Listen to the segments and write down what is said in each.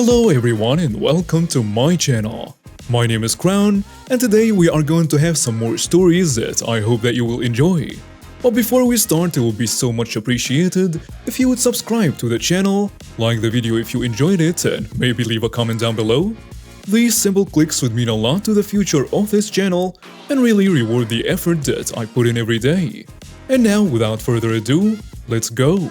Hello everyone and welcome to my channel. My name is Crown and today we are going to have some more stories that I hope that you will enjoy. But before we start, it will be so much appreciated if you would subscribe to the channel, like the video if you enjoyed it, and maybe leave a comment down below. These simple clicks would mean a lot to the future of this channel and really reward the effort that I put in every day. And now, without further ado, let's go!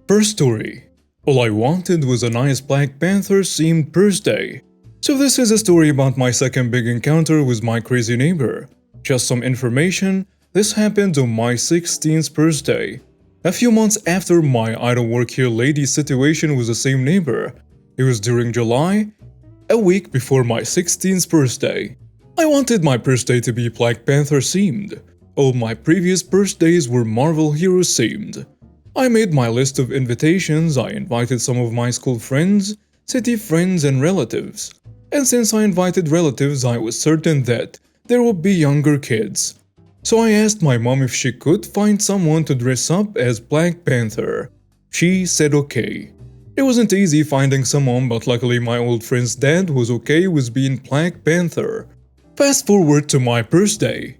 First story. All I wanted was a nice Black Panther themed birthday. So this is a story about my second big encounter with my crazy neighbor. Just some information, this happened on my 16th birthday. A few months after my I don't work here lady situation with the same neighbor. It was during July, a week before my 16th birthday. I wanted my birthday to be Black Panther themed. All my previous birthdays were Marvel heroes themed. I made my list of invitations. I invited some of my school friends, city friends and relatives. And since I invited relatives, I was certain that there would be younger kids. So I asked my mom if she could find someone to dress up as Black Panther. She said okay. It wasn't easy finding someone, but luckily my old friend's dad was okay with being Black Panther. Fast forward to my birthday.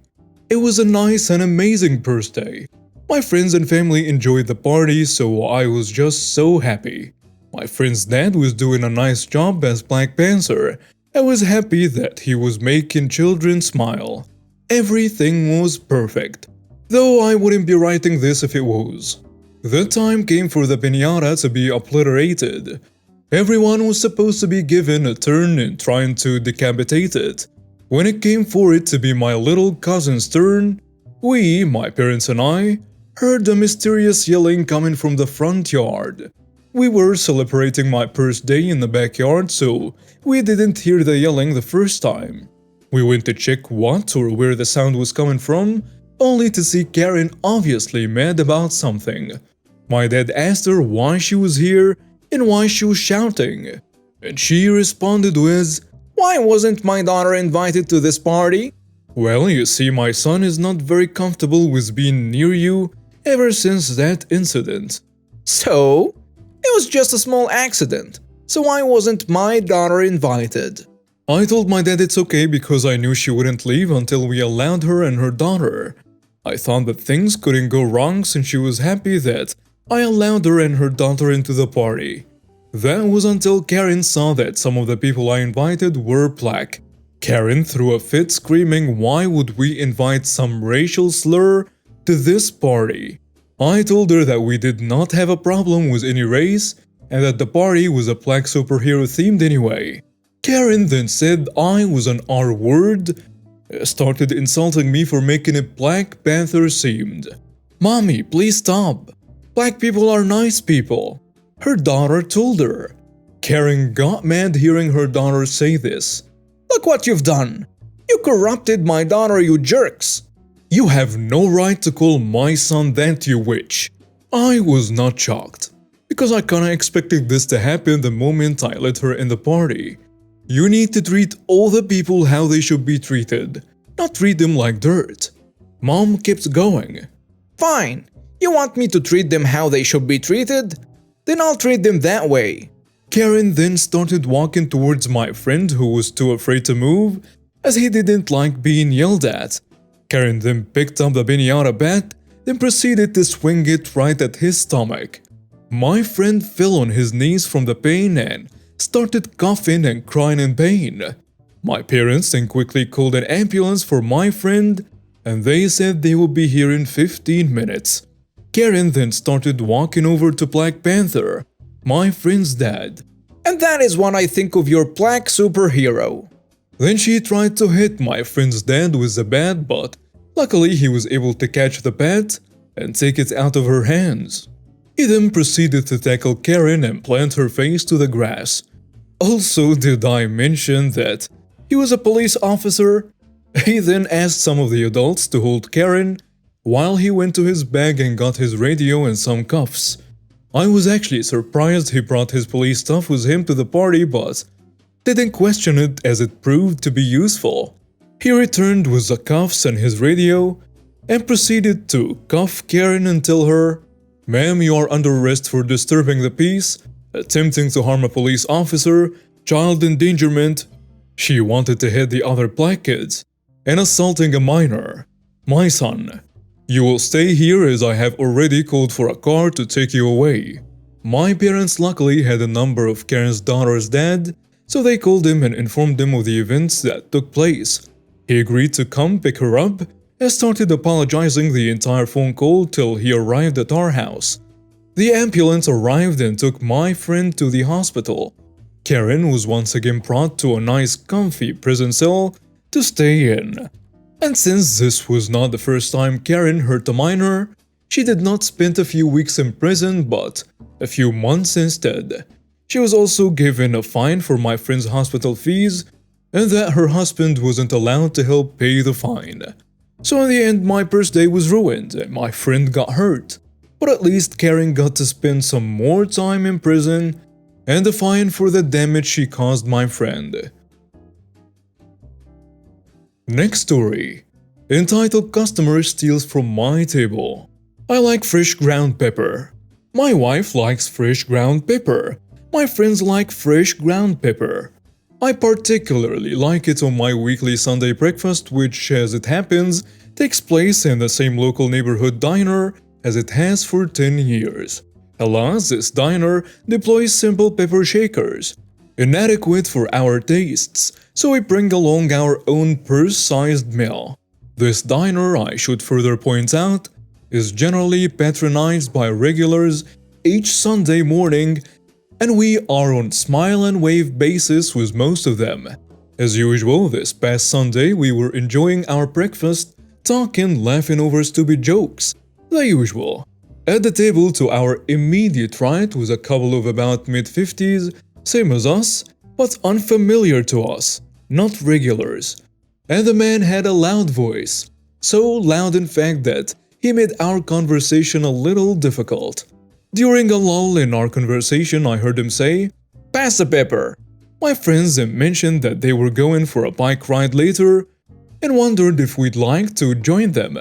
It was a nice and amazing birthday. My friends and family enjoyed the party, so I was just so happy. My friend's dad was doing a nice job as Black Panther. I was happy that he was making children smile. Everything was perfect. Though I wouldn't be writing this if it was. The time came for the piñata to be obliterated. Everyone was supposed to be given a turn in trying to decapitate it. When it came for it to be my little cousin's turn, we, my parents and I, heard a mysterious yelling coming from the front yard. We were celebrating my birthday in the backyard, so we didn't hear the yelling the first time. We went to check what or where the sound was coming from, only to see Karen obviously mad about something. My dad asked her why she was here and why she was shouting. And she responded with, "Why wasn't my daughter invited to this party?" Well, you see, my son is not very comfortable with being near you ever since that incident. So, it was just a small accident. So why wasn't my daughter invited? I told my dad it's okay because I knew she wouldn't leave until we allowed her and her daughter. I thought that things couldn't go wrong since she was happy that I allowed her and her daughter into the party. That was until Karen saw that some of the people I invited were black. Karen threw a fit screaming, "Why would we invite some racial slur to this party?" I told her that we did not have a problem with any race and that the party was a black superhero themed anyway. Karen then said I was an R-word, started insulting me for making it Black Panther themed. "Mommy, please stop. Black people are nice people," her daughter told her. Karen got mad hearing her daughter say this. "Look what you've done. You corrupted my daughter, you jerks. You have no right to call my son that, you witch." I was not shocked, because I kinda expected this to happen the moment I let her in the party. You need to treat all the people how they should be treated, not treat them like dirt. Mom kept going. "Fine, you want me to treat them how they should be treated? Then I'll treat them that way." Karen then started walking towards my friend who was too afraid to move, as he didn't like being yelled at. Karen then picked up the piñata bat, then proceeded to swing it right at his stomach. My friend fell on his knees from the pain and started coughing and crying in pain. My parents then quickly called an ambulance for my friend, and they said they would be here in 15 minutes. Karen then started walking over to Black Panther, my friend's dad. "And that is what I think of your black superhero." Then she tried to hit my friend's dad with the bat, but luckily he was able to catch the bat and take it out of her hands. He then proceeded to tackle Karen and plant her face to the grass. Also, did I mention that he was a police officer? He then asked some of the adults to hold Karen while he went to his bag and got his radio and some cuffs. I was actually surprised he brought his police stuff with him to the party, but didn't question it as it proved to be useful. He returned with the cuffs and his radio and proceeded to cuff Karen and tell her, "Ma'am, you are under arrest for disturbing the peace attempting to harm a police officer, child endangerment. She wanted to hit the other black kids, and assaulting a minor. My son, you will stay here as I have already called for a car to take you away. My parents luckily had a number of Karen's daughter's dad, so they called him and informed him of the events that took place. He agreed to come pick her up and started apologizing the entire phone call till he arrived at our house. The ambulance arrived and took my friend to the hospital. Karen was once again brought to a nice comfy prison cell to stay in. And since this was not the first time Karen hurt a minor, she did not spend a few weeks in prison but a few months instead. She was also given a fine for my friend's hospital fees and that her husband wasn't allowed to help pay the fine. So in the end, my birthday was ruined and my friend got hurt. But at least Karen got to spend some more time in prison and a fine for the damage she caused my friend. Next story, entitled Customer Steals from My Table. I like fresh ground pepper. My wife likes fresh ground pepper. My friends like fresh ground pepper. I particularly like it on my weekly Sunday breakfast, which, as it happens, takes place in the same local neighborhood diner as it has for 10 years. Alas, this diner deploys simple pepper shakers, inadequate for our tastes, so we bring along our own purse-sized meal. This diner, I should further point out, is generally patronized by regulars each Sunday morning, and we are on smile and wave basis with most of them. As usual, this past Sunday we were enjoying our breakfast, talking, laughing over stupid jokes, the usual. At the table to our immediate right was a couple of about mid-50s, same as us, but unfamiliar to us, not regulars. And the man had a loud voice, so loud in fact that he made our conversation a little difficult. During a lull in our conversation, I heard him say, "Pass the pepper." My friends then mentioned that they were going for a bike ride later and wondered if we'd like to join them.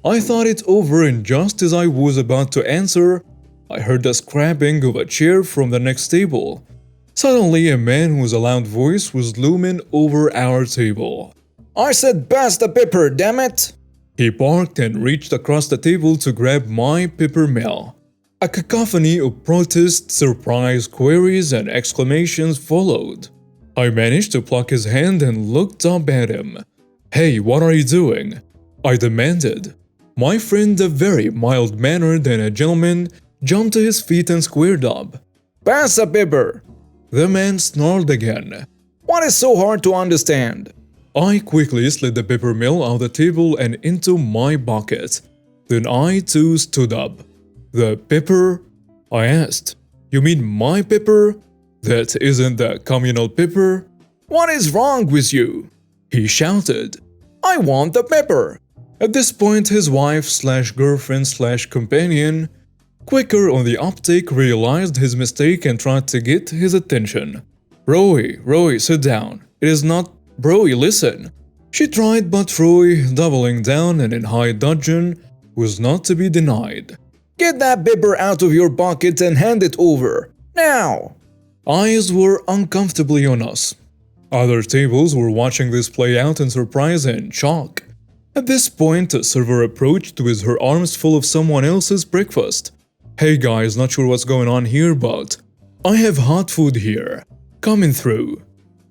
I thought it over, and just as I was about to answer, I heard the scrapping of a chair from the next table. Suddenly, a man whose loud voice was looming over our table. "I said pass the pepper, damn it!" He barked and reached across the table to grab my pepper mill. A cacophony of protests, surprise, queries, and exclamations followed. I managed to pluck his hand and looked up at him. "Hey, what are you doing?" I demanded. My friend, a very mild-mannered and a gentleman, jumped to his feet and squared up. "Pass the pepper!" The man snarled again. "What is so hard to understand?" I quickly slid the pepper mill out the table and into my bucket. Then I too stood up. "The pepper?" I asked. "You mean my pepper? That isn't the communal pepper?" "What is wrong with you?" he shouted. "I want the pepper!" At this point, his wife/girlfriend/companion, quicker on the uptake, realized his mistake and tried to get his attention. Roy, sit down. It is not… Broy, listen." She tried, but Roy, doubling down and in high dudgeon, was not to be denied. "Get that pepper out of your bucket and hand it over. Now!" Eyes were uncomfortably on us. Other tables were watching this play out in surprise and shock. At this point, a server approached with her arms full of someone else's breakfast. "Hey guys, not sure what's going on here, but I have hot food here. Coming through."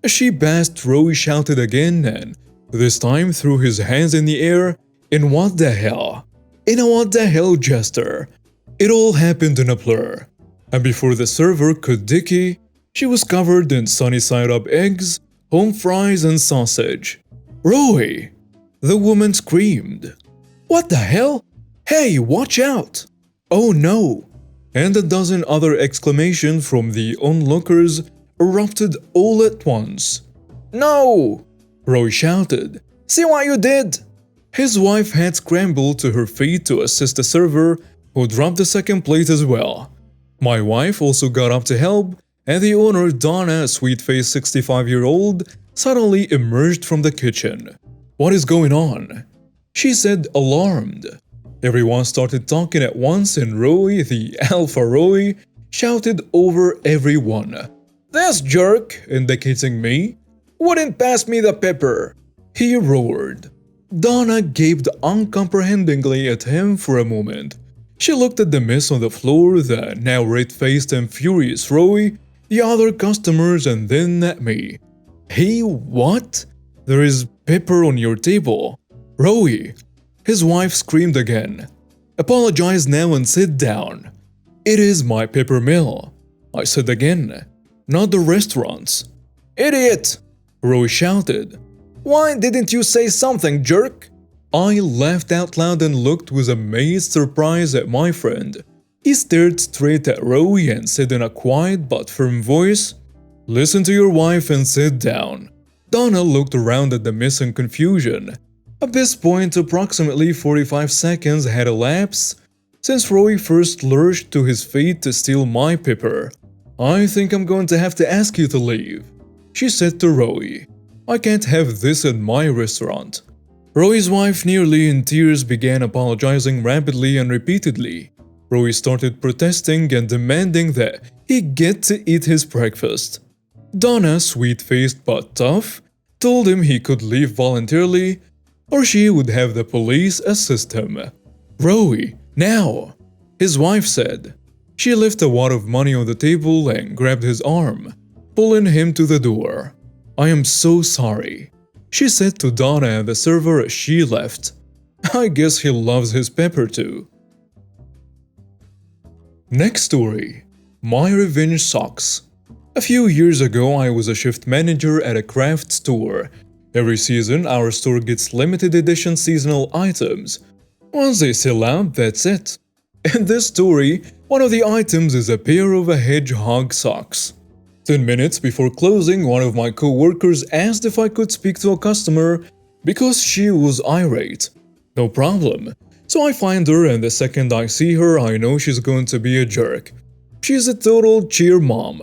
As she passed, Roy shouted again and this time threw his hands in the air in what the hell? In a what the hell gesture. It all happened in a blur. And before the server could dicky, she was covered in sunny-side-up eggs, home fries, and sausage. "Roy!" the woman screamed. "What the hell? Hey, watch out!" "Oh no!" and a dozen other exclamations from the onlookers erupted all at once. "No!" Roy shouted. "See what you did?" His wife had scrambled to her feet to assist the server, who dropped the second plate as well. My wife also got up to help, and the owner, Donna, a sweet-faced 65-year-old, suddenly emerged from the kitchen. "What is going on?" she said, alarmed. Everyone started talking at once, and Roy, the alpha Roy, shouted over everyone. "This jerk," indicating me, "wouldn't pass me the pepper," he roared. Donna gaped uncomprehendingly at him for a moment. She looked at the mess on the floor, the now red-faced and furious Roy, the other customers, and then at me. "Hey, what? There is pepper on your table." "Roy!" His wife screamed again. "Apologize now and sit down." "It is my pepper mill," I said again, "not the restaurant's." "Idiot!" Roy shouted. "Why didn't you say something, jerk?" I laughed out loud and looked with amazed surprise at my friend. He stared straight at Roy and said in a quiet but firm voice, "Listen to your wife and sit down." Donna looked around at the mess in confusion. At this point, approximately 45 seconds had elapsed since Roy first lurched to his feet to steal my pepper. "I think I'm going to have to ask you to leave," she said to Roy. "I can't have this in my restaurant." Roy's wife, nearly in tears, began apologizing rapidly and repeatedly. Roy started protesting and demanding that he get to eat his breakfast. Donna, sweet-faced but tough, told him he could leave voluntarily or she would have the police assist him. "Roy, now!" his wife said. She left a wad of money on the table and grabbed his arm, pulling him to the door. "I am so sorry," she said to Donna and the server as she left. "I guess he loves his pepper too." Next story. My revenge socks. A few years ago, I was a shift manager at a craft store. Every season, our store gets limited edition seasonal items. Once they sell out, that's it. In this story, one of the items is a pair of hedgehog socks. 10 minutes before closing, one of my co-workers asked if I could speak to a customer because she was irate. No problem. So I find her, and the second I see her, I know she's going to be a jerk. She's a total cheer mom.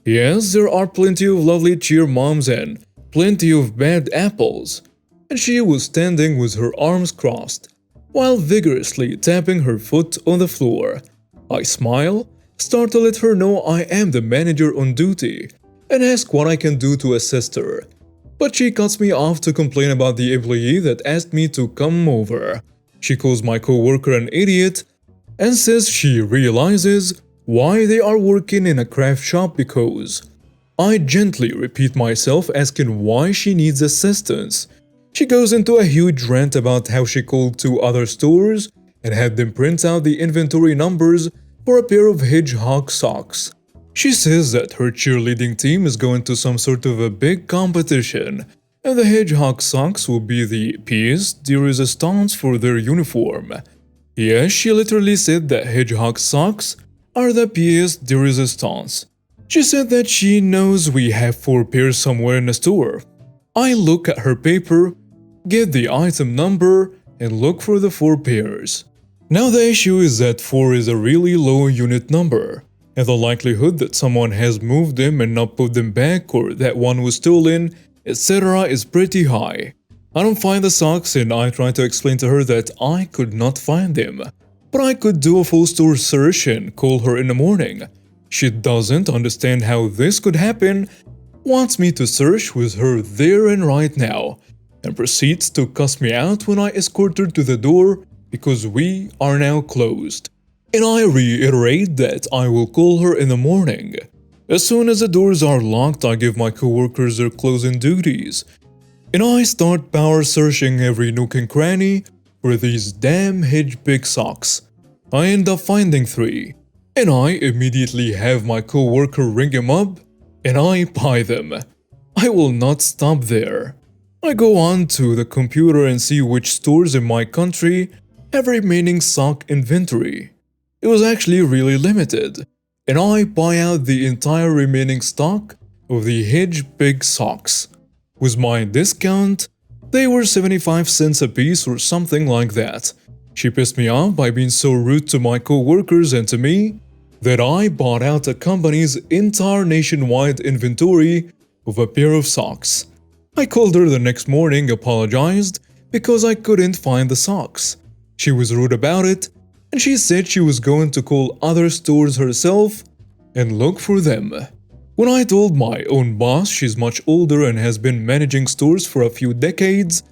Yes, there are plenty of lovely cheer moms and plenty of bad apples. And she was standing with her arms crossed, while vigorously tapping her foot on the floor. I smile, start to let her know I am the manager on duty, and ask what I can do to assist her. But she cuts me off to complain about the employee that asked me to come over. She calls my co-worker an idiot and says she realizes why they are working in a craft shop because. I gently repeat myself, asking why she needs assistance. She goes into a huge rant about how she called 2 other stores and had them print out the inventory numbers for a pair of hedgehog socks. She says that her cheerleading team is going to some sort of a big competition, and the hedgehog socks will be the pièce de résistance for their uniform. Yes, she literally said that hedgehog socks are the pièce de résistance. She said that she knows we have 4 pairs somewhere in the store. I look at her paper, get the item number, and look for the 4 pairs. Now the issue is that 4 is a really low unit number, and the likelihood that someone has moved them and not put them back, or that one was stolen, etc. is pretty high. I don't find the socks, and I try to explain to her that I could not find them, but I could do a full store search and call her in the morning. She doesn't understand how this could happen, wants me to search with her there and right now, and proceeds to cuss me out when I escort her to the door because we are now closed. And I reiterate that I will call her in the morning. As soon as the doors are locked, I give my coworkers their closing duties, and I start power searching every nook and cranny for these damn hedgehog socks. I end up finding 3, and I immediately have my coworker ring him up, and I buy them. I will not stop there. I go on to the computer and see which stores in my country have remaining sock inventory. It was actually really limited, and I buy out the entire remaining stock of the hedgehog socks. With my discount, they were 75 cents a piece or something like that. She pissed me off by being so rude to my co-workers and to me that I bought out the company's entire nationwide inventory of a pair of socks. I called her the next morning, apologized because I couldn't find the socks. She was rude about it, and she said she was going to call other stores herself and look for them. When I told my own boss, she's much older and has been managing stores for a few decades,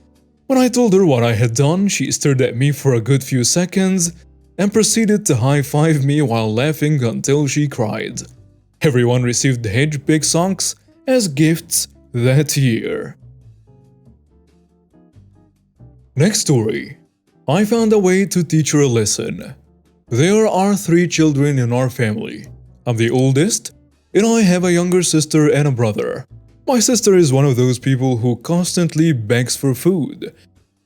when I told her what I had done, she stared at me for a good few seconds and proceeded to high-five me while laughing until she cried. Everyone received Hedge Pig socks as gifts that year. Next story. I found a way to teach her a lesson. There are 3 children in our family. I'm the oldest, and I have a younger sister and a brother. My sister is one of those people who constantly begs for food.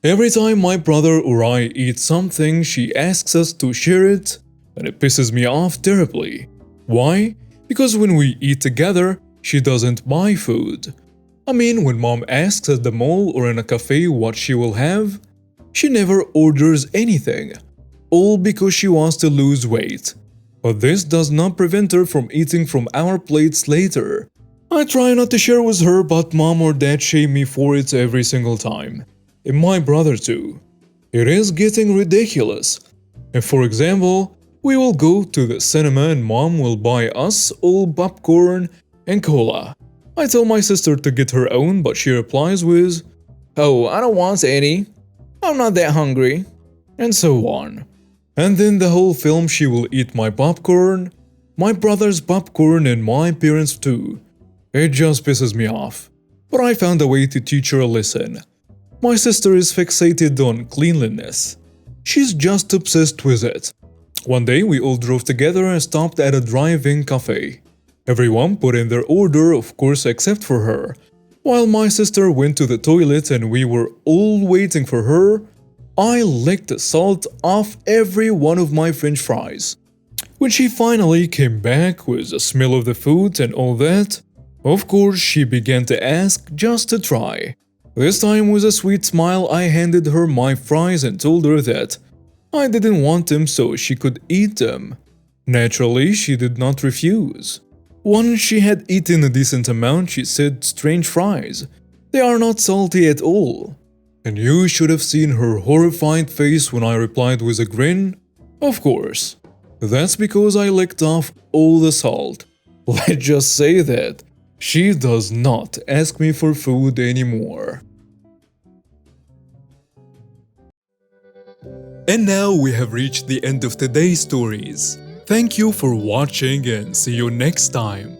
Every time my brother or I eat something, she asks us to share it, and it pisses me off terribly. Why? Because when we eat together, she doesn't buy food. I mean, when mom asks at the mall or in a cafe what she will have, she never orders anything, all because she wants to lose weight. But this does not prevent her from eating from our plates later. I try not to share with her, but mom or dad shame me for it every single time. And my brother too. It is getting ridiculous. And for example, we will go to the cinema and mom will buy us all popcorn and cola. I tell my sister to get her own, but she replies with, "Oh, I don't want any. I'm not that hungry." and so on. And then the whole film she will eat my popcorn, my brother's popcorn, and my parents too. It just pisses me off. But I found a way to teach her a lesson. My sister is fixated on cleanliness. She's just obsessed with it. One day we all drove together and stopped at a drive-in cafe. Everyone put in their order, of course, except for her. While my sister went to the toilet and we were all waiting for her, I licked the salt off every one of my french fries. When she finally came back with the smell of the food and all that, of course she began to ask just to try. This time with a sweet smile I handed her my fries and told her that I didn't want them so she could eat them. Naturally, she did not refuse. Once she had eaten a decent amount, she said, "Strange fries. They are not salty at all." And you should have seen her horrified face when I replied with a grin. Of course. That's because I licked off all the salt. Let's just say that she does not ask me for food anymore. And now we have reached the end of today's stories. Thank you for watching and see you next time.